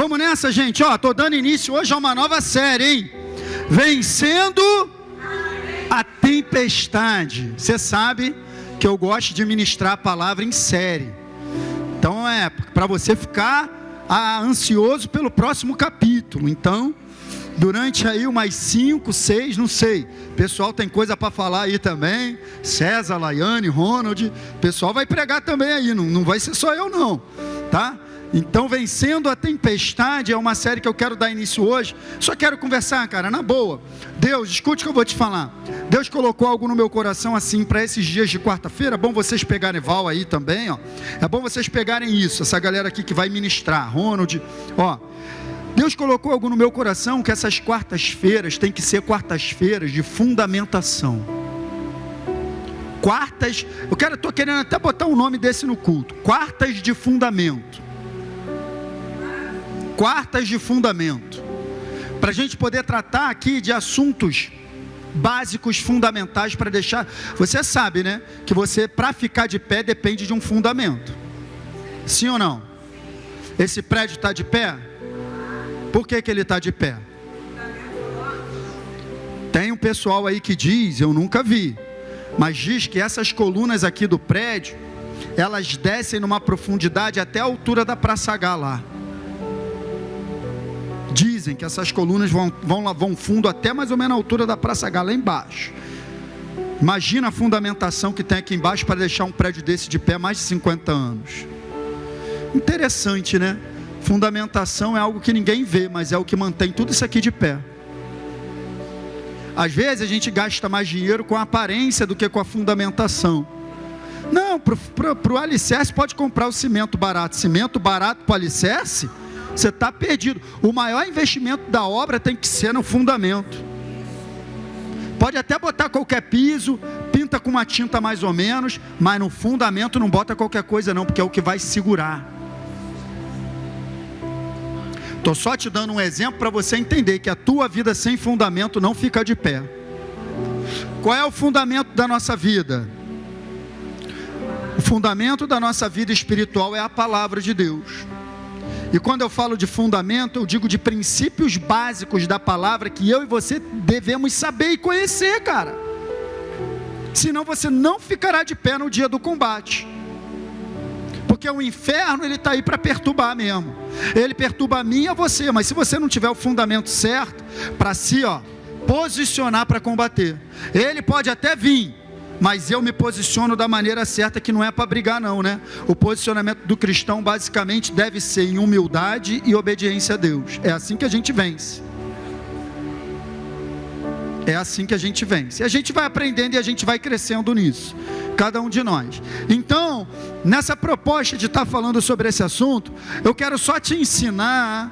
Vamos nessa, gente, ó, tô dando início hoje a uma nova série, hein? Vencendo a tempestade. Você sabe que eu gosto de ministrar a palavra em série. Então é para você ficar ansioso pelo próximo capítulo. Então, durante aí umas 5, 6, não sei. O pessoal tem coisa para falar aí também. César, Laiane, Ronald. O pessoal vai pregar também aí. Não vai ser só eu não, tá? Então, Vencendo a Tempestade é uma série que eu quero dar início hoje. Só quero conversar, cara, na boa. Deus, escute o que eu vou te falar. Deus colocou algo no meu coração assim para esses dias de quarta-feira. É bom vocês pegarem Val aí também, ó. É bom vocês pegarem isso, essa galera aqui que vai ministrar, Ronald, ó. Deus colocou algo no meu coração que essas quartas-feiras tem que ser quartas-feiras de fundamentação. Quartas, estou querendo até botar um nome desse no culto. Quartas de fundamento. Quartas de fundamento. Para a gente poder tratar aqui de assuntos básicos, fundamentais, para deixar... Você sabe, né? Que você, para ficar de pé, depende de um fundamento. Sim ou não? Esse prédio está de pé? Por que ele está de pé? Tem um pessoal aí que diz, eu nunca vi, mas diz que essas colunas aqui do prédio, elas descem numa profundidade até a altura da Praça H lá. Dizem que essas colunas vão fundo até mais ou menos a altura da Praça H lá embaixo. Imagina a fundamentação que tem aqui embaixo para deixar um prédio desse de pé mais de 50 anos. Interessante, né? Fundamentação é algo que ninguém vê, mas é o que mantém tudo isso aqui de pé. Às vezes a gente gasta mais dinheiro com a aparência do que com a fundamentação. Não, para o alicerce pode comprar o cimento barato. Cimento barato para o alicerce, você está perdido. O maior investimento da obra tem que ser no fundamento. Pode até botar qualquer piso, pinta com uma tinta mais ou menos, mas no fundamento não bota qualquer coisa não, porque é o que vai segurar. Estou só te dando um exemplo para você entender que a tua vida sem fundamento não fica de pé. Qual é o fundamento da nossa vida? O fundamento da nossa vida espiritual é a palavra de Deus. E quando eu falo de fundamento, eu digo de princípios básicos da palavra que eu e você devemos saber e conhecer, cara. Senão você não ficará de pé no dia do combate. Porque o inferno, ele está aí para perturbar mesmo. Ele perturba a mim e a você, mas se você não tiver o fundamento certo, para si, ó, posicionar para combater. Ele pode até vir, mas eu me posiciono da maneira certa, que não é para brigar não, né? O posicionamento do cristão basicamente deve ser em humildade e obediência a Deus. É assim que a gente vence. É assim que a gente vence. E a gente vai aprendendo e a gente vai crescendo nisso. Cada um de nós. Então, nessa proposta de estar falando sobre esse assunto, eu quero só te ensinar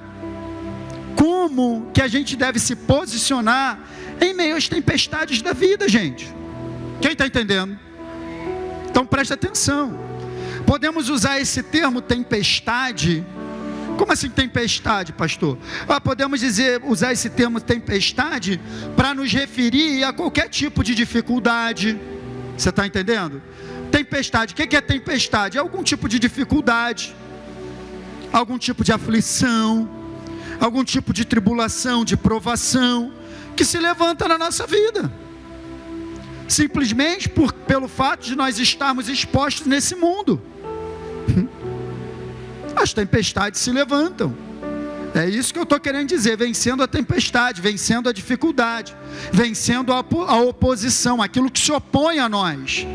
como que a gente deve se posicionar em meio às tempestades da vida, gente. Quem está entendendo? Então preste atenção. Podemos usar esse termo tempestade. Como assim tempestade, pastor? Podemos usar esse termo tempestade para nos referir a qualquer tipo de dificuldade. Você está entendendo? Tempestade, o que é tempestade? É algum tipo de dificuldade, algum tipo de aflição, algum tipo de tribulação, de provação, que se levanta na nossa vida. Simplesmente pelo fato de nós estarmos expostos nesse mundo. As tempestades se levantam. É isso que eu estou querendo dizer, vencendo a tempestade, vencendo a dificuldade, vencendo a oposição, aquilo que se opõe a nós,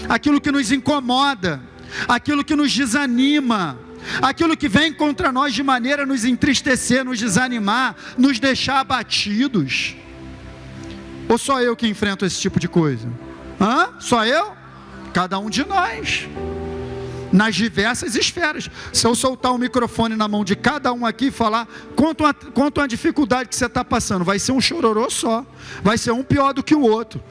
aquilo que nos incomoda, aquilo que nos desanima, aquilo que vem contra nós de maneira a nos entristecer, nos desanimar, nos deixar abatidos. Ou só eu que enfrento esse tipo de coisa? Só eu? Cada um de nós. Nas diversas esferas. Se eu soltar o microfone na mão de cada um aqui e falar, conta uma dificuldade que você está passando, vai ser um chororô só, vai ser um pior do que o outro.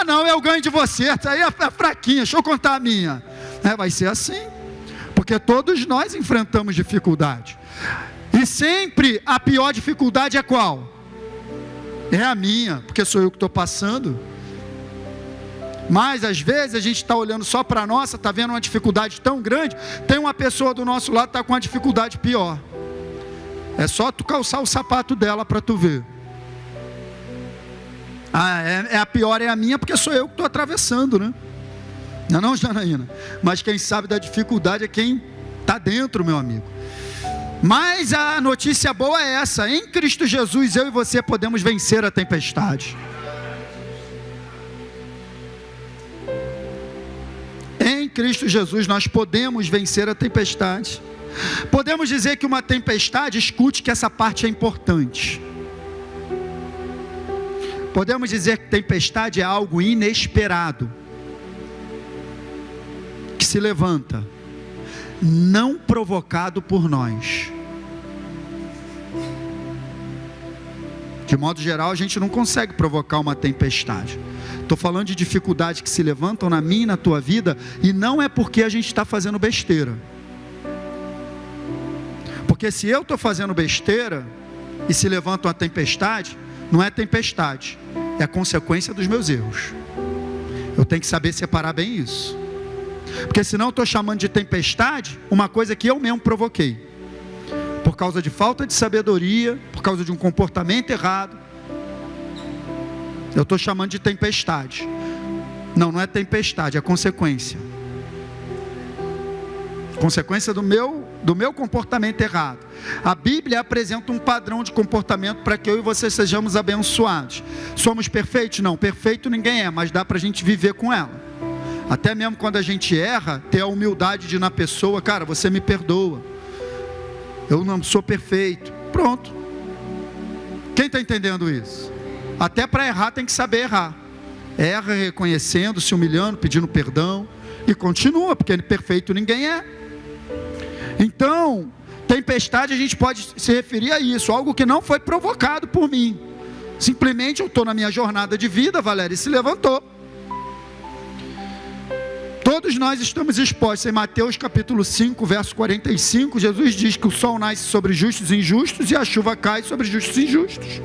Não, eu ganho de você, aí é fraquinha, deixa eu contar a minha. Vai ser assim, porque todos nós enfrentamos dificuldade, e sempre a pior dificuldade é qual? É a minha, porque sou eu que estou passando. Mas às vezes a gente está olhando só para a nossa, está vendo uma dificuldade tão grande, tem uma pessoa do nosso lado que está com uma dificuldade pior. É só tu calçar o sapato dela para tu ver. A pior é a minha, porque sou eu que estou atravessando, né? Não, Janaína? Mas quem sabe da dificuldade é quem está dentro, meu amigo. Mas a notícia boa é essa: em Cristo Jesus, eu e você podemos vencer a tempestade. Em Cristo Jesus nós podemos vencer a tempestade. Podemos dizer que uma tempestade, escute que essa parte é importante. Podemos dizer que tempestade é algo inesperado, que se levanta, não provocado por nós. De modo geral, a gente não consegue provocar uma tempestade. Estou falando de dificuldades que se levantam na minha e na tua vida, e não é porque a gente está fazendo besteira. Porque se eu estou fazendo besteira e se levanta uma tempestade, não é tempestade, é a consequência dos meus erros. Eu tenho que saber separar bem isso. Porque senão eu estou chamando de tempestade uma coisa que eu mesmo provoquei, por causa de falta de sabedoria, por causa de um comportamento errado. Eu estou chamando de tempestade. Não é tempestade, é consequência. Consequência do meu comportamento errado. A Bíblia apresenta um padrão de comportamento para que eu e você sejamos abençoados. Somos perfeitos? Não, perfeito ninguém é, mas dá para a gente viver com ela. Até mesmo quando a gente erra, ter a humildade de ir na pessoa: cara, você me perdoa, eu não sou perfeito. Pronto. Quem está entendendo isso? Até para errar tem que saber errar. Erra reconhecendo, se humilhando, pedindo perdão, e continua, porque perfeito ninguém é. Então, tempestade a gente pode se referir a isso, algo que não foi provocado por mim. Simplesmente eu estou na minha jornada de vida, Valéria, e se levantou. Todos nós estamos expostos. Em Mateus capítulo 5, verso 45, Jesus diz que o sol nasce sobre justos e injustos, e a chuva cai sobre justos e injustos.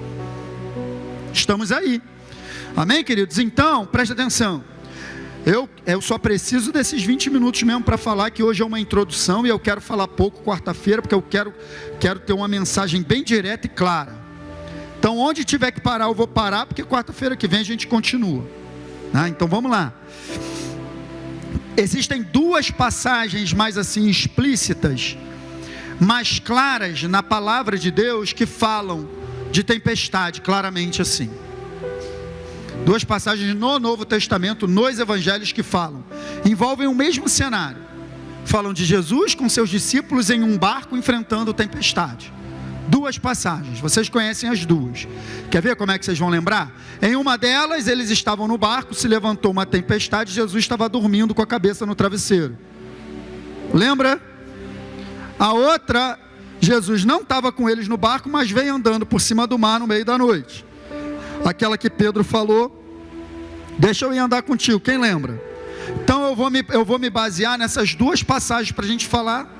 Estamos aí. Amém, queridos? Então, preste atenção. Eu só preciso desses 20 minutos mesmo para falar, que hoje é uma introdução, e eu quero falar pouco quarta-feira, porque eu quero ter uma mensagem bem direta e clara. Então, onde tiver que parar, eu vou parar, porque quarta-feira que vem a gente continua. Então, vamos lá. Existem duas passagens mais assim explícitas, mais claras na palavra de Deus, que falam de tempestade, claramente assim. Duas passagens no Novo Testamento, nos Evangelhos, que envolvem o mesmo cenário. Falam de Jesus com seus discípulos em um barco enfrentando tempestade. Duas passagens, vocês conhecem as duas. Quer ver como é que vocês vão lembrar? Em uma delas, eles estavam no barco, se levantou uma tempestade, Jesus estava dormindo com a cabeça no travesseiro. Lembra? A outra, Jesus não estava com eles no barco, mas veio andando por cima do mar no meio da noite. Aquela que Pedro falou: deixa eu ir andar contigo, quem lembra? Então eu vou me basear nessas duas passagens para a gente falar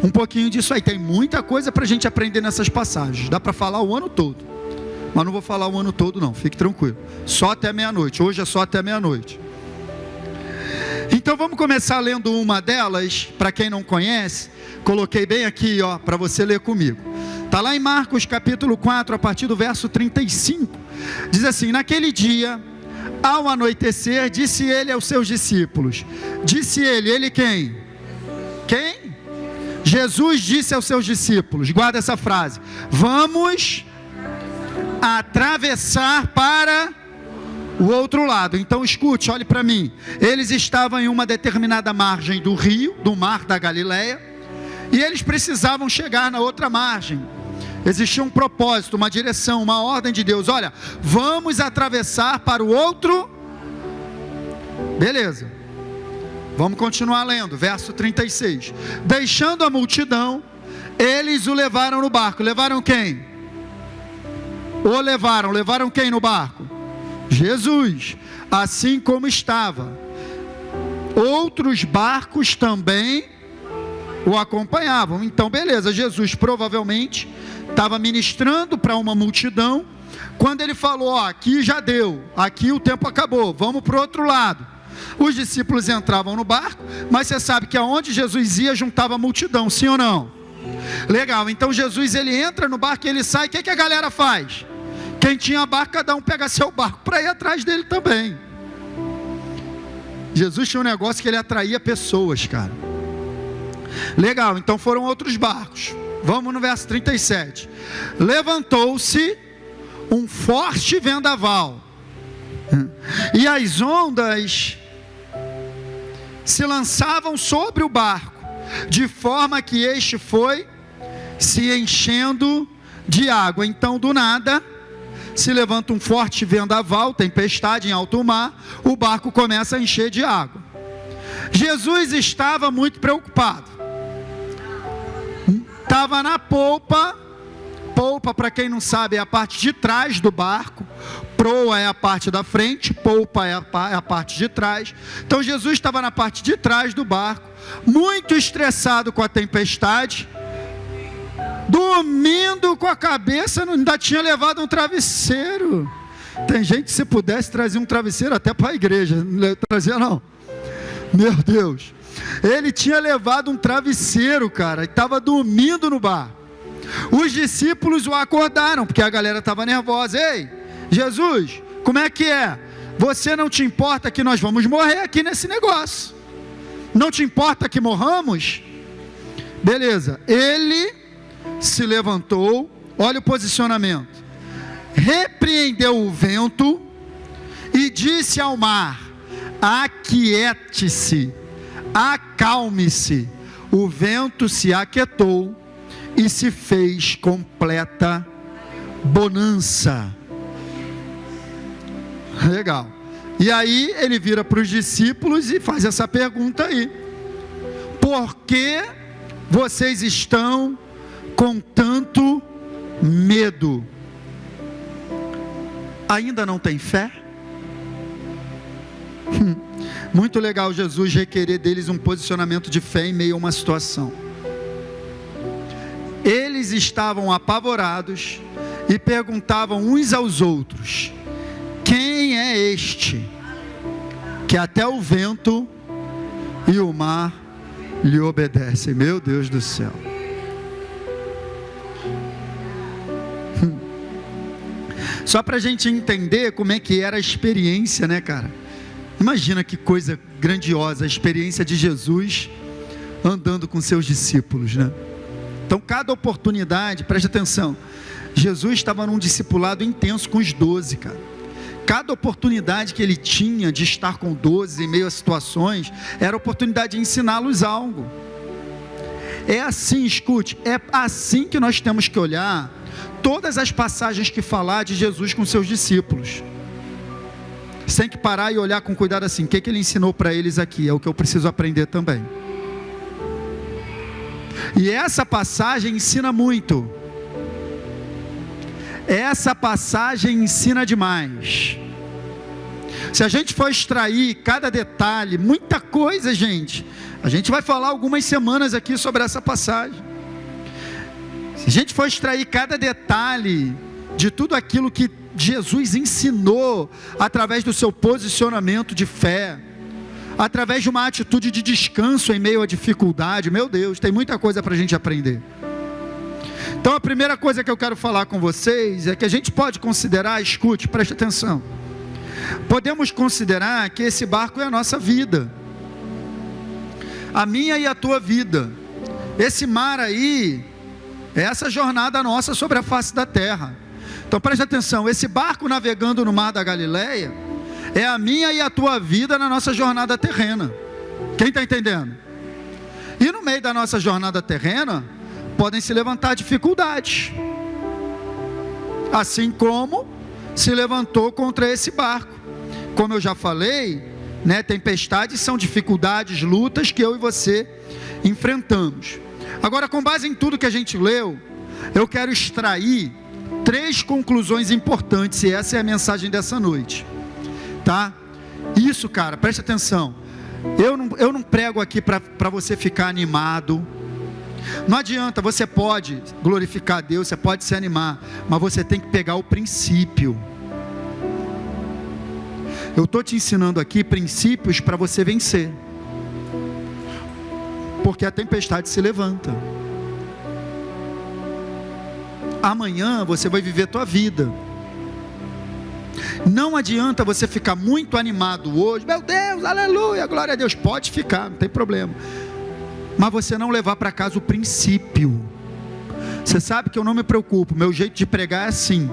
um pouquinho disso aí. Tem muita coisa para a gente aprender nessas passagens, dá para falar o ano todo, mas não vou falar o ano todo não, fique tranquilo, só até meia-noite, hoje é só até meia-noite. Então vamos começar lendo uma delas. Para quem não conhece, coloquei bem aqui, para você ler comigo. Está lá em Marcos capítulo 4, a partir do verso 35, diz assim: naquele dia, ao anoitecer, disse ele aos seus discípulos. Disse ele quem? Quem? Jesus disse aos seus discípulos, guarda essa frase: vamos atravessar para o outro lado. Então escute, olhe para mim. Eles estavam em uma determinada margem do rio, do mar da Galileia, e eles precisavam chegar na outra margem. Existia um propósito, uma direção, uma ordem de Deus: olha, vamos atravessar para o outro. Beleza, vamos continuar lendo, verso 36. Deixando a multidão, eles o levaram no barco. Levaram quem? Levaram quem no barco? Jesus, assim como estava. Outros barcos também o acompanhavam. Então beleza, Jesus provavelmente estava ministrando para uma multidão, quando ele falou: aqui já deu, aqui o tempo acabou, vamos para o outro lado. Os discípulos entravam no barco, mas você sabe que aonde Jesus ia juntava a multidão, sim ou não? Legal, então Jesus ele entra no barco e ele sai, o que a galera faz? Quem tinha barco, cada um pega seu barco para ir atrás dele também. Jesus tinha um negócio que ele atraía pessoas, cara. Legal, então foram outros barcos. Vamos no verso 37. Levantou-se um forte vendaval, e as ondas se lançavam sobre o barco, de forma que este foi se enchendo de água. Então, do nada, se levanta um forte vendaval, tempestade em alto mar, o barco começa a encher de água. Jesus estava muito preocupado. Estava na polpa. Polpa, para quem não sabe, é a parte de trás do barco. Proa é a parte da frente, polpa é a parte de trás. Então Jesus estava na parte de trás do barco, muito estressado com a tempestade, dormindo com a cabeça, ainda tinha levado um travesseiro. Tem gente que se pudesse trazer um travesseiro até para a igreja, não trazia não. Meu Deus, ele tinha levado um travesseiro, cara, e estava dormindo no barco. Os discípulos o acordaram, porque a galera estava nervosa. Ei, Jesus, como é que é? Você não te importa que nós vamos morrer aqui nesse negócio? Não te importa que morramos? Beleza, ele se levantou, olha o posicionamento, repreendeu o vento e disse ao mar: aquiete-se, acalme-se. O vento se aquietou e se fez completa bonança. Legal. E aí ele vira para os discípulos e faz essa pergunta aí: por que vocês estão com tanto medo? Ainda não tem fé? Muito legal Jesus requerer deles um posicionamento de fé em meio a uma situação. Eles estavam apavorados e perguntavam uns aos outros: quem é este que até o vento e o mar lhe obedecem? Meu Deus do céu. Só para a gente entender como é que era a experiência, né, cara? Imagina que coisa grandiosa a experiência de Jesus andando com seus discípulos, né? Então, cada oportunidade, preste atenção, Jesus estava num discipulado intenso com os 12, cara. Cada oportunidade que ele tinha de estar com 12 em meio a situações, era oportunidade de ensiná-los algo. É assim, escute, é assim que nós temos que olhar todas as passagens que falar de Jesus com seus discípulos. Você tem que parar e olhar com cuidado assim: o que ele ensinou para eles aqui? É o que eu preciso aprender também. E essa passagem ensina muito. Essa passagem ensina demais. Se a gente for extrair cada detalhe, muita coisa, gente, a gente vai falar algumas semanas aqui sobre essa passagem. Se a gente for extrair cada detalhe de tudo aquilo que Jesus ensinou através do seu posicionamento de fé, através de uma atitude de descanso em meio à dificuldade, meu Deus, tem muita coisa para a gente aprender. Então a primeira coisa que eu quero falar com vocês é que a gente pode considerar, escute, preste atenção, podemos considerar que esse barco é a nossa vida, a minha e a tua vida. Esse mar aí é essa jornada nossa sobre a face da terra. Então preste atenção, esse barco navegando no mar da Galileia é a minha e a tua vida na nossa jornada terrena. Quem está entendendo? E no meio da nossa jornada terrena podem se levantar dificuldades, assim como se levantou contra esse barco. Como eu já falei, né, tempestades são dificuldades, lutas que eu e você enfrentamos. Agora, com base em tudo que a gente leu, eu quero extrair 3 conclusões importantes, e essa é a mensagem dessa noite, tá? Isso, cara, preste atenção, eu não prego aqui para você ficar animado. Não adianta, você pode glorificar a Deus, você pode se animar, mas você tem que pegar o princípio. Eu estou te ensinando aqui princípios para você vencer, porque a tempestade se levanta. Amanhã você vai viver a tua vida. Não adianta você ficar muito animado hoje, meu Deus, aleluia, glória a Deus, pode ficar, não tem problema, mas você não levar para casa o princípio. Você sabe que eu não me preocupo, meu jeito de pregar é assim,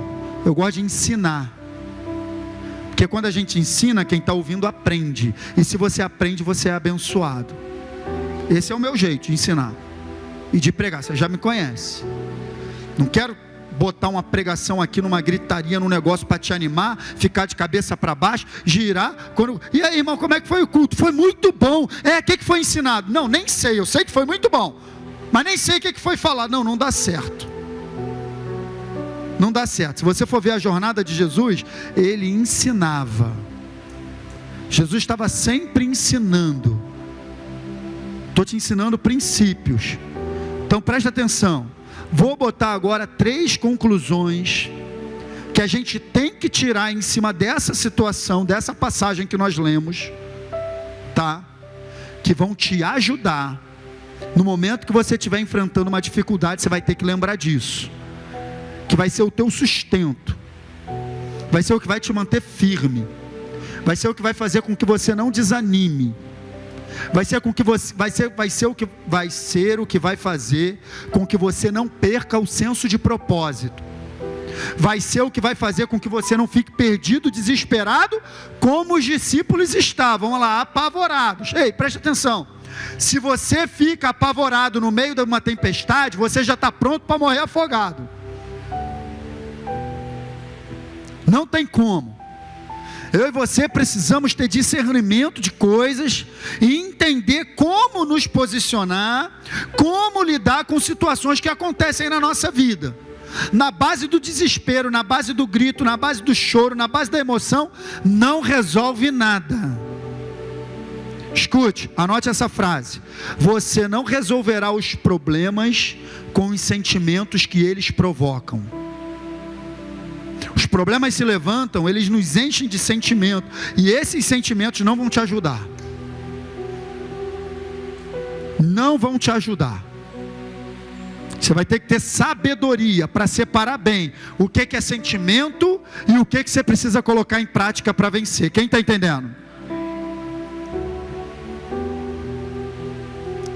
eu gosto de ensinar, porque quando a gente ensina, quem está ouvindo aprende, e se você aprende, você é abençoado. Esse é o meu jeito de ensinar e de pregar, você já me conhece. Não quero botar uma pregação aqui numa gritaria, num negócio para te animar, ficar de cabeça para baixo, girar, e aí, irmão, como é que foi o culto? Foi muito bom. O que foi ensinado? Não, nem sei, eu sei que foi muito bom, mas nem sei o que foi falado. Não dá certo. Não dá certo. Se você for ver a jornada de Jesus, ele ensinava. Jesus estava sempre ensinando. Estou te ensinando princípios. Então presta atenção. Vou botar agora 3 conclusões que a gente tem que tirar em cima dessa situação, dessa passagem que nós lemos, tá? Que vão te ajudar. No momento que você estiver enfrentando uma dificuldade, você vai ter que lembrar disso. Que vai ser o teu sustento. Vai ser o que vai te manter firme. Vai ser o que vai fazer com que você não desanime. Vai ser o que vai fazer com que você não perca o senso de propósito. Vai ser o que vai fazer com que você não fique perdido, desesperado, como os discípulos estavam lá, apavorados. Ei, preste atenção. Se você fica apavorado no meio de uma tempestade, você já está pronto para morrer afogado. Não tem como. Eu e você precisamos ter discernimento de coisas e entender como nos posicionar, como lidar com situações que acontecem na nossa vida. Na base do desespero, na base do grito, na base do choro, na base da emoção, não resolve nada. Escute, anote essa frase: você não resolverá os problemas com os sentimentos que eles provocam. Os problemas se levantam, eles nos enchem de sentimento, e esses sentimentos não vão te ajudar. Não vão te ajudar. Você vai ter que ter sabedoria para separar bem o que é sentimento e o que você precisa colocar em prática para vencer. Quem está entendendo?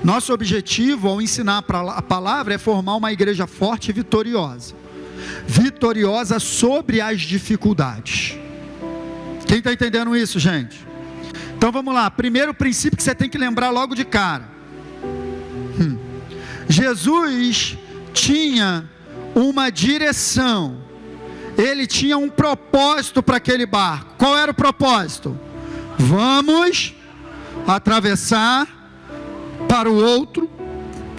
Nosso objetivo ao ensinar a palavra é formar uma igreja forte e vitoriosa. Vitoriosa sobre as dificuldades. Quem está entendendo isso, gente? Então vamos lá, primeiro princípio que você tem que lembrar logo de cara. Jesus tinha uma direção, ele tinha um propósito para aquele barco. Qual era o propósito? Vamos atravessar para o outro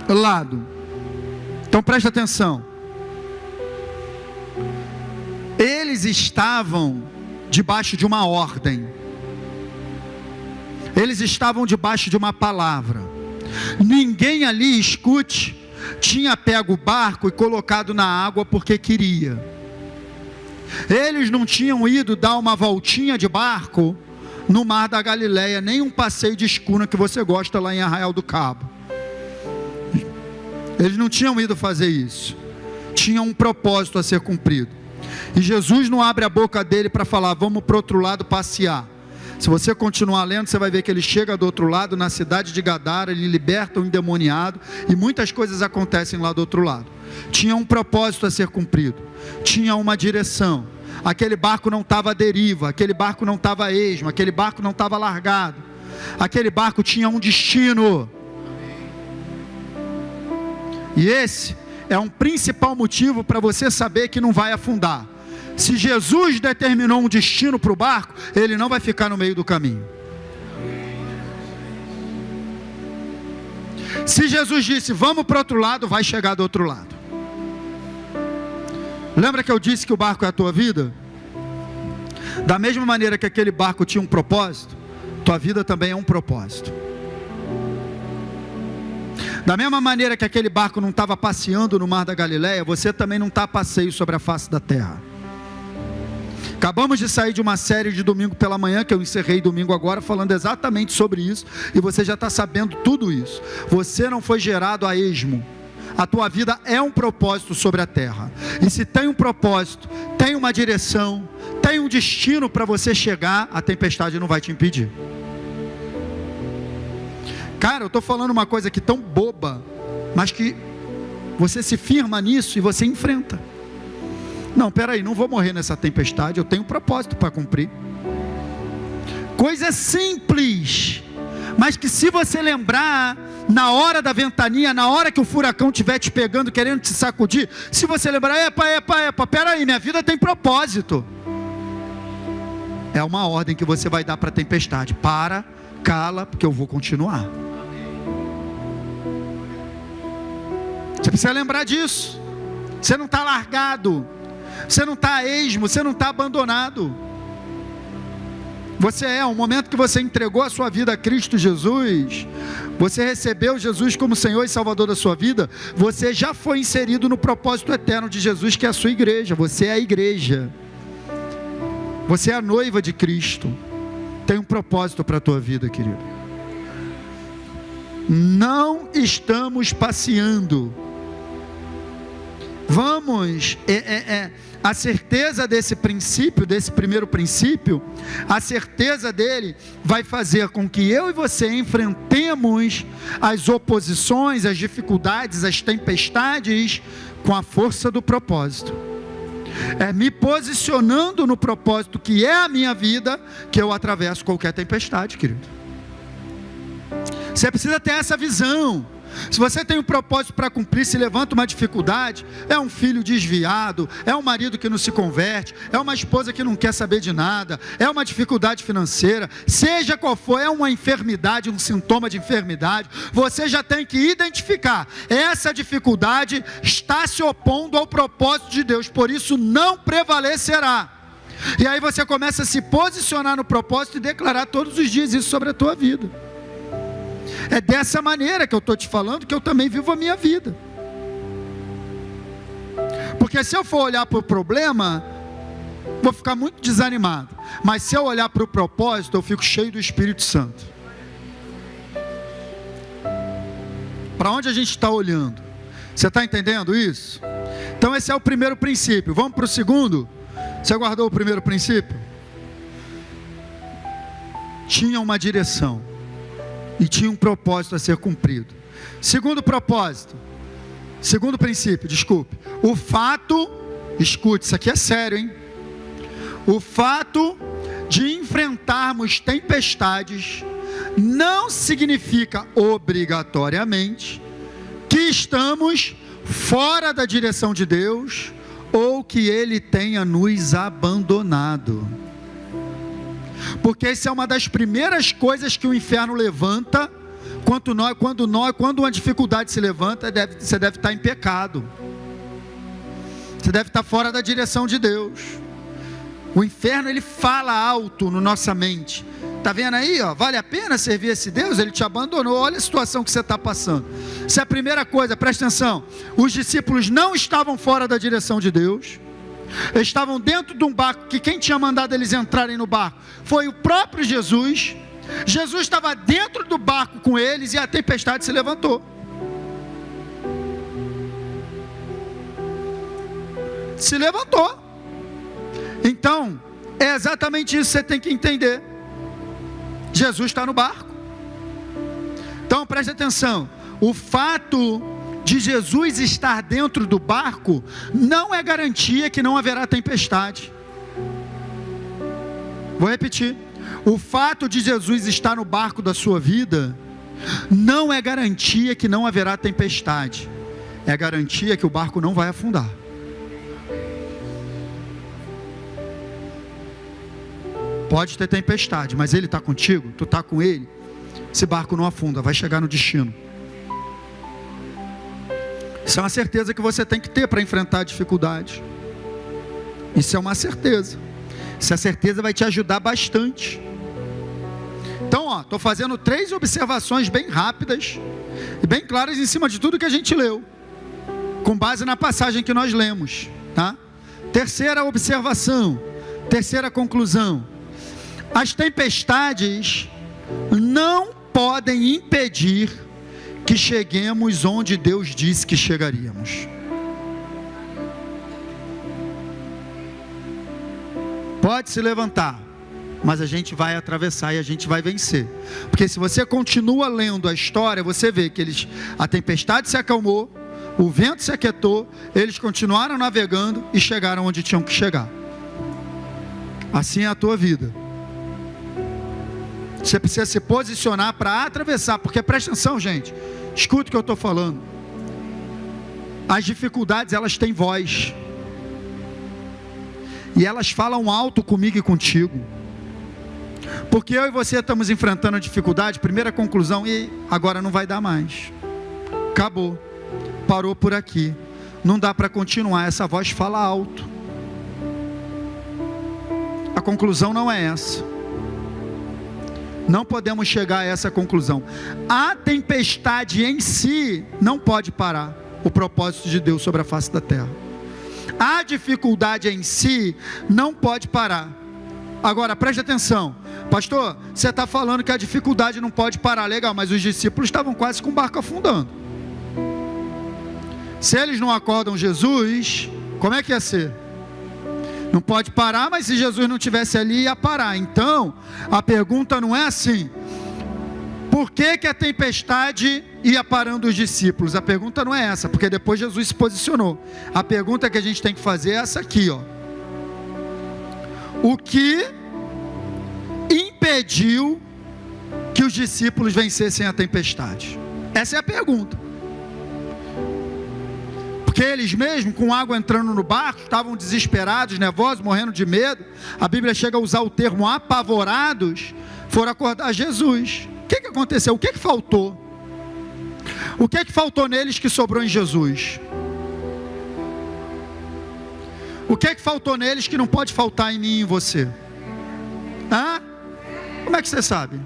lado. Então preste atenção. Eles estavam debaixo de uma ordem. Eles estavam debaixo de uma palavra. Ninguém ali, escute, tinha pego o barco e colocado na água porque queria. Eles não tinham ido dar uma voltinha de barco no mar da Galileia, nem um passeio de escuna que você gosta lá em Arraial do Cabo. Eles não tinham ido fazer isso. Tinha um propósito a ser cumprido. E Jesus não abre a boca dele para falar, vamos para o outro lado passear. Se você continuar lendo, você vai ver que ele chega do outro lado, na cidade de Gadara, ele liberta o endemoniado, e muitas coisas acontecem lá do outro lado. Tinha um propósito a ser cumprido, tinha uma direção. Aquele barco não estava à deriva, aquele barco não estava a esmo, aquele barco não estava largado, aquele barco tinha um destino. E esse é um principal motivo para você saber que não vai afundar. Se Jesus determinou um destino para o barco, ele não vai ficar no meio do caminho. Se Jesus disse, vamos para o outro lado, vai chegar do outro lado. Lembra que eu disse que o barco é a tua vida? Da mesma maneira que aquele barco tinha um propósito, tua vida também é um propósito. Da mesma maneira que aquele barco não estava passeando no mar da Galileia, você também não está a passeio sobre a face da terra. Acabamos de sair de uma série de domingo pela manhã, que eu encerrei domingo agora, falando exatamente sobre isso, e você já está sabendo tudo isso. Você não foi gerado a esmo. A tua vida é um propósito sobre a terra. E se tem um propósito, tem uma direção, tem um destino para você chegar, a tempestade não vai te impedir. Cara, eu estou falando uma coisa aqui tão boba, mas que você se firma nisso e você enfrenta. Não, peraí, não vou morrer nessa tempestade, eu tenho um propósito para cumprir. Coisa simples, mas que se você lembrar, na hora da ventania, na hora que o furacão estiver te pegando, querendo te sacudir, se você lembrar, epa, peraí, minha vida tem propósito. É uma ordem que você vai dar para a tempestade: para, cala, porque eu vou continuar. Você precisa lembrar disso. Você não está largado, você não está a esmo, você não está abandonado. Você o momento que você entregou a sua vida a Cristo Jesus, você recebeu Jesus como Senhor e Salvador da sua vida, você já foi inserido no propósito eterno de Jesus, que é a sua igreja. Você é a igreja, você é a noiva de Cristo. Tem um propósito para a tua vida, querido. Não estamos passeando. Vamos, a certeza desse princípio, desse primeiro princípio, a certeza dele vai fazer com que eu e você enfrentemos as oposições, as dificuldades, as tempestades com a força do propósito. É me posicionando no propósito que é a minha vida, que eu atravesso qualquer tempestade, querido. Você precisa ter essa visão. Se você tem um propósito para cumprir, se levanta uma dificuldade, é um filho desviado, é um marido que não se converte, é uma esposa que não quer saber de nada, é uma dificuldade financeira, seja qual for, é uma enfermidade, um sintoma de enfermidade, você já tem que identificar: essa dificuldade está se opondo ao propósito de Deus, por isso não prevalecerá. E aí você começa a se posicionar no propósito e declarar todos os dias isso sobre a tua vida. É dessa maneira que eu estou te falando que eu também vivo a minha vida. Porque se eu for olhar para o problema, vou ficar muito desanimado. Mas se eu olhar para o propósito, eu fico cheio do Espírito Santo. Para onde a gente está olhando? Você está entendendo isso? Então esse é o primeiro princípio. Vamos para o segundo? Você guardou o primeiro princípio? Tinha uma direção e tinha um propósito a ser cumprido. Segundo princípio, desculpe. O fato, escute, isso aqui é sério, hein? O fato de enfrentarmos tempestades não significa obrigatoriamente que estamos fora da direção de Deus ou que Ele tenha nos abandonado. Porque essa é uma das primeiras coisas que o inferno levanta, quando uma dificuldade se levanta, você deve estar em pecado. Você deve estar fora da direção de Deus. O inferno, ele fala alto na nossa mente. Está vendo aí, ó, vale a pena servir esse Deus? Ele te abandonou, olha a situação que você está passando. Essa é a primeira coisa, presta atenção. Os discípulos não estavam fora da direção de Deus. Eles estavam dentro de um barco, que quem tinha mandado eles entrarem no barco foi o próprio Jesus. Jesus estava dentro do barco com eles e a tempestade se levantou. Se levantou. Então, é exatamente isso que você tem que entender. Jesus está no barco. Então, preste atenção. O fato de Jesus estar dentro do barco não é garantia que não haverá tempestade. Vou repetir. O fato de Jesus estar no barco da sua vida não é garantia que não haverá tempestade. É garantia que o barco não vai afundar. Pode ter tempestade, mas Ele está contigo, tu está com Ele, esse barco não afunda, vai chegar no destino. Isso é uma certeza que você tem que ter para enfrentar a dificuldade. Isso é uma certeza. Essa certeza vai te ajudar bastante. Então, estou fazendo 3 observações bem rápidas e bem claras em cima de tudo que a gente leu, com base na passagem que nós lemos, tá? Terceira observação, terceira conclusão: as tempestades não podem impedir que cheguemos onde Deus disse que chegaríamos. Pode se levantar, mas a gente vai atravessar e a gente vai vencer. Porque se você continua lendo a história, você vê que a tempestade se acalmou, o vento se aquietou, eles continuaram navegando e chegaram onde tinham que chegar. Assim é a tua vida. Você precisa se posicionar para atravessar, porque presta atenção, gente, escuta o que eu estou falando. As dificuldades, elas têm voz, e elas falam alto comigo e contigo. Porque eu e você estamos enfrentando a dificuldade. Primeira conclusão: e agora não vai dar mais, acabou, parou por aqui, não dá para continuar. Essa voz fala alto. A conclusão não é essa. Não podemos chegar a essa conclusão. A tempestade em si não pode parar o propósito de Deus sobre a face da terra. A dificuldade em si não pode parar. Agora preste atenção, pastor, você está falando que a dificuldade não pode parar. Legal, mas os discípulos estavam quase com o barco afundando. Se eles não acordam Jesus, como é que ia ser? Não pode parar, mas se Jesus não estivesse ali, ia parar. Então, a pergunta não é assim: por que a tempestade ia parando os discípulos? A pergunta não é essa, porque depois Jesus se posicionou. A pergunta que a gente tem que fazer é essa aqui, ó. O que impediu que os discípulos vencessem a tempestade? Essa é a pergunta. Porque eles mesmo, com água entrando no barco, estavam desesperados, nervosos, morrendo de medo. A Bíblia chega a usar o termo apavorados. Foram acordar Jesus. O que aconteceu? O que faltou? O que faltou neles que sobrou em Jesus? O que faltou neles que não pode faltar em mim e em você? Hã? Como é que você sabe?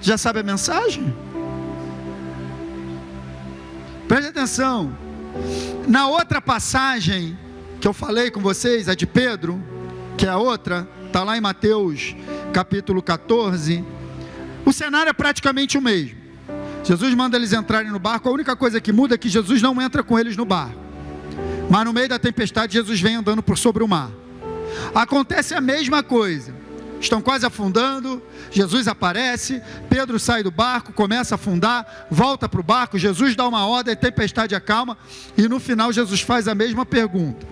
Já sabe a mensagem? Preste atenção. Na outra passagem que eu falei com vocês, a de Pedro, que é a outra, está lá em Mateus capítulo 14. O cenário é praticamente o mesmo. Jesus manda eles entrarem no barco. A única coisa que muda é que Jesus não entra com eles no barco, mas no meio da tempestade Jesus vem andando por sobre o mar. Acontece a mesma coisa. Estão quase afundando, Jesus aparece, Pedro sai do barco, começa a afundar, volta para o barco, Jesus dá uma ordem, a tempestade acalma, e no final Jesus faz a mesma pergunta.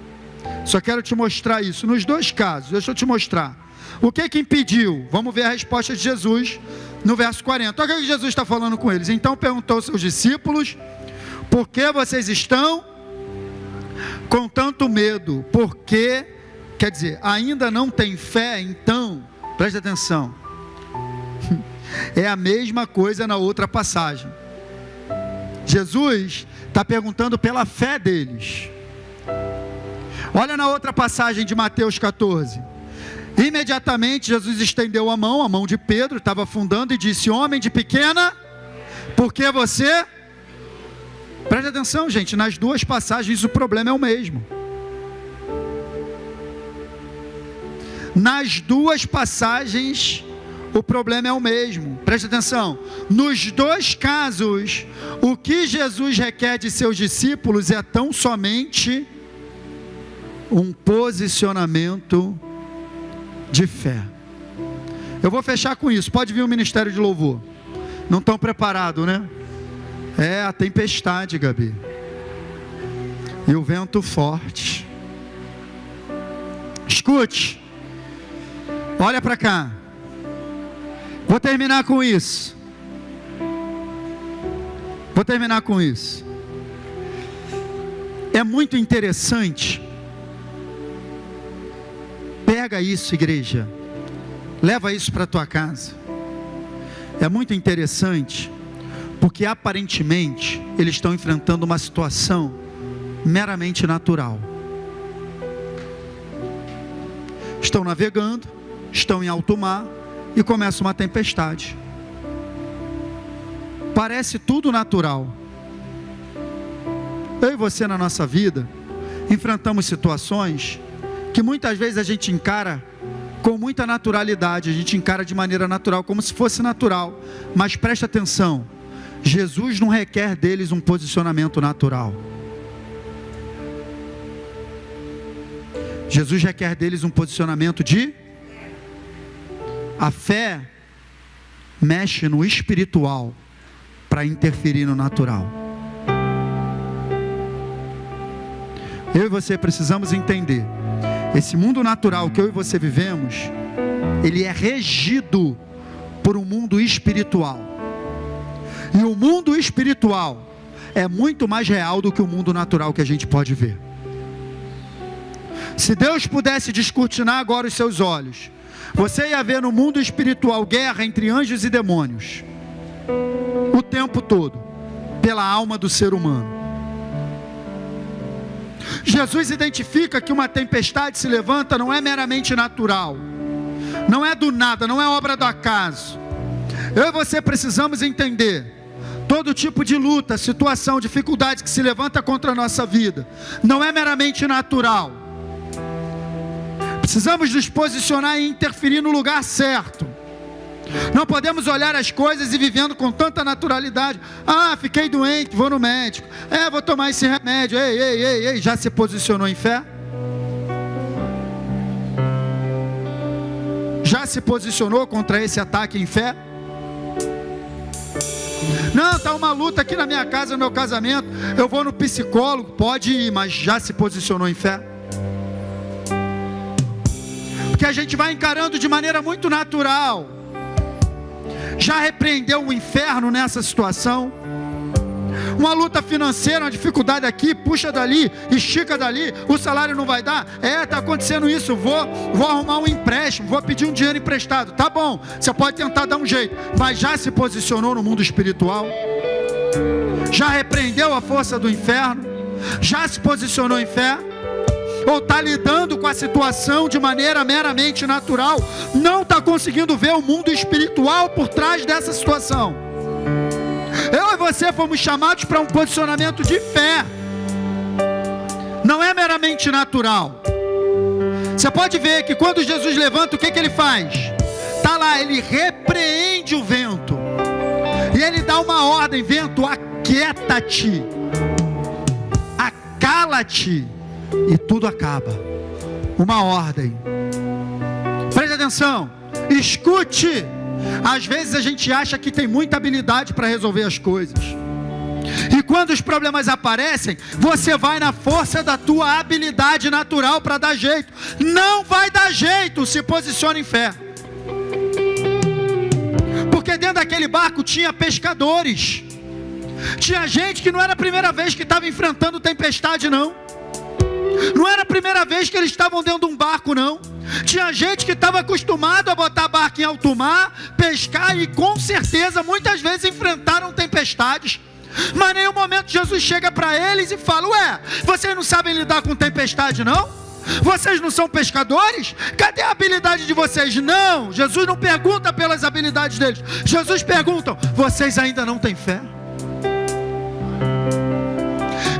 Só quero te mostrar isso, nos dois casos, deixa eu te mostrar. O que impediu? Vamos ver a resposta de Jesus no verso 40. Olha o que Jesus está falando com eles. Então perguntou aos seus discípulos: por que vocês estão com tanto medo? Porque, quer dizer, ainda não tem fé? Então, preste atenção, é a mesma coisa na outra passagem. Jesus está perguntando pela fé deles. Olha na outra passagem de Mateus 14. Imediatamente Jesus estendeu a mão de Pedro, estava afundando, e disse: homem de pequena, por que você? Preste atenção, gente, nas duas passagens o problema é o mesmo. Nas duas passagens o problema é o mesmo. Preste atenção, nos dois casos o que Jesus requer de seus discípulos é tão somente um posicionamento de fé. Eu vou fechar com isso. Pode vir o ministério de louvor. Não estão preparados, né? É a tempestade, Gabi, e o vento forte. Escute, olha para cá. Vou terminar com isso. É muito interessante. Pega isso, igreja, leva isso para a tua casa. É muito interessante, porque aparentemente eles estão enfrentando uma situação meramente natural. Estão navegando, estão em alto mar, e começa uma tempestade. Parece tudo natural. Eu e você, na nossa vida, enfrentamos situações que muitas vezes a gente encara com muita naturalidade, a gente encara de maneira natural, como se fosse natural. Mas preste atenção, Jesus não requer deles um posicionamento natural. Jesus requer deles um posicionamento de... A fé mexe no espiritual para interferir no natural. Eu e você precisamos entender, esse mundo natural que eu e você vivemos, ele é regido por um mundo espiritual. E o mundo espiritual é muito mais real do que o mundo natural que a gente pode ver. Se Deus pudesse descortinar agora os seus olhos, você ia ver no mundo espiritual guerra entre anjos e demônios, o tempo todo, pela alma do ser humano. Jesus identifica que uma tempestade se levanta não é meramente natural, não é do nada, não é obra do acaso. Eu e você precisamos entender, todo tipo de luta, situação, dificuldade que se levanta contra a nossa vida, não é meramente natural. Precisamos nos posicionar e interferir no lugar certo. Não podemos olhar as coisas e vivendo com tanta naturalidade. Ah, fiquei doente, vou no médico. Vou tomar esse remédio. Ei, já se posicionou em fé? Já se posicionou contra esse ataque em fé? Não, está uma luta aqui na minha casa, no meu casamento. Eu vou no psicólogo. Pode ir, mas já se posicionou em fé? Porque a gente vai encarando de maneira muito natural. Já repreendeu o inferno nessa situação? Uma luta financeira, uma dificuldade aqui, puxa dali, estica dali, o salário não vai dar? Está acontecendo isso, vou arrumar um empréstimo, vou pedir um dinheiro emprestado. Tá bom, você pode tentar dar um jeito, mas já se posicionou no mundo espiritual? Já repreendeu a força do inferno? Já se posicionou em fé? Ou está lidando com a situação de maneira meramente natural, não está conseguindo ver o mundo espiritual por trás dessa situação? Eu e você fomos chamados para um posicionamento de fé, não é meramente natural. Você pode ver que quando Jesus levanta, o que ele faz? Está lá, ele repreende o vento, e ele dá uma ordem: vento, aquieta-te, acala-te, e tudo acaba. Uma ordem. Preste atenção, escute. Às vezes a gente acha que tem muita habilidade para resolver as coisas, e quando os problemas aparecem, você vai na força da tua habilidade natural para dar jeito. Não vai dar jeito. Se posicione em fé. Porque dentro daquele barco tinha pescadores, tinha gente que não era a primeira vez que estava enfrentando tempestade, não era a primeira vez que eles estavam dentro de um barco, não. Tinha gente que estava acostumado a botar barco em alto mar, pescar, e com certeza muitas vezes enfrentaram tempestades. Mas em nenhum momento Jesus chega para eles e fala: ué, vocês não sabem lidar com tempestade, não? Vocês não são pescadores? Cadê a habilidade de vocês? Não, Jesus não pergunta pelas habilidades deles. Jesus pergunta: vocês ainda não têm fé?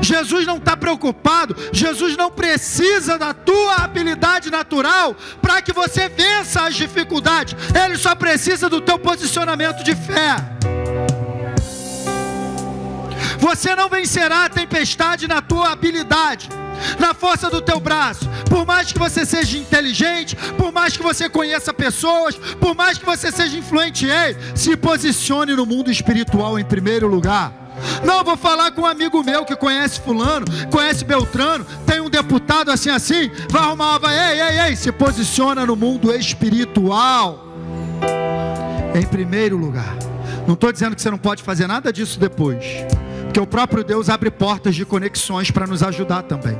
Jesus não está preocupado, Jesus não precisa da tua habilidade natural para que você vença as dificuldades. Ele só precisa do teu posicionamento de fé. Você não vencerá a tempestade na tua habilidade, na força do teu braço. Por mais que você seja inteligente, por mais que você conheça pessoas, por mais que você seja influente, se posicione no mundo espiritual em primeiro lugar. Não, vou falar com um amigo meu que conhece fulano, conhece Beltrano, tem um deputado assim, vai arrumar uma... Ei, se posiciona no mundo espiritual em primeiro lugar. Não estou dizendo que você não pode fazer nada disso depois, porque o próprio Deus abre portas de conexões para nos ajudar também.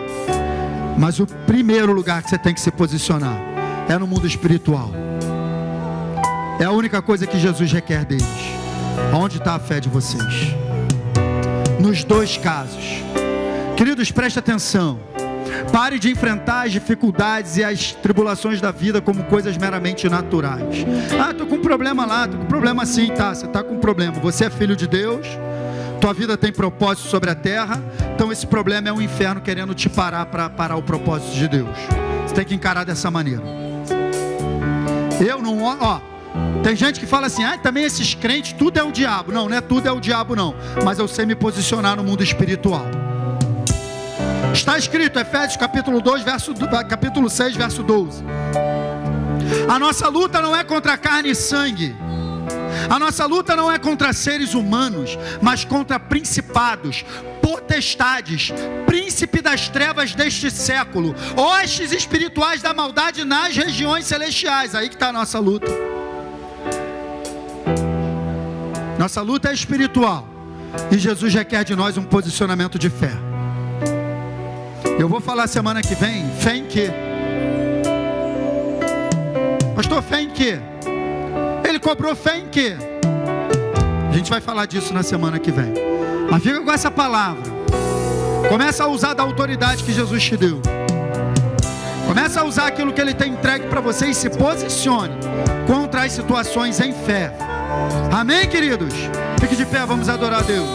Mas o primeiro lugar que você tem que se posicionar é no mundo espiritual. É a única coisa que Jesus requer deles. Onde está a fé de vocês? Nos dois casos, queridos, preste atenção. Pare de enfrentar as dificuldades e as tribulações da vida como coisas meramente naturais. Estou com um problema lá, estou com um problema assim, tá? Você está com um problema. Você é filho de Deus, tua vida tem propósito sobre a terra, então esse problema é um inferno querendo te parar para parar o propósito de Deus. Você tem que encarar dessa maneira. Tem gente que fala assim, também esses crentes, tudo é o diabo. Não, não é tudo é o diabo não, mas eu sei me posicionar no mundo espiritual. Está escrito, Efésios capítulo 6, verso 12. A nossa luta não é contra carne e sangue. A nossa luta não é contra seres humanos, mas contra principados, potestades, príncipe das trevas deste século, hostes espirituais da maldade nas regiões celestiais. Aí que está a nossa luta. Nossa luta é espiritual, e Jesus requer de nós um posicionamento de fé. Eu vou falar semana que vem, fé em quê? Pastor, fé em quê? Ele cobrou fé em quê? A gente vai falar disso na semana que vem. Mas fica com essa palavra. Começa a usar da autoridade que Jesus te deu. Começa a usar aquilo que Ele tem entregue para você e se posicione contra as situações em fé. Amém, queridos? Fique de pé, vamos adorar a Deus.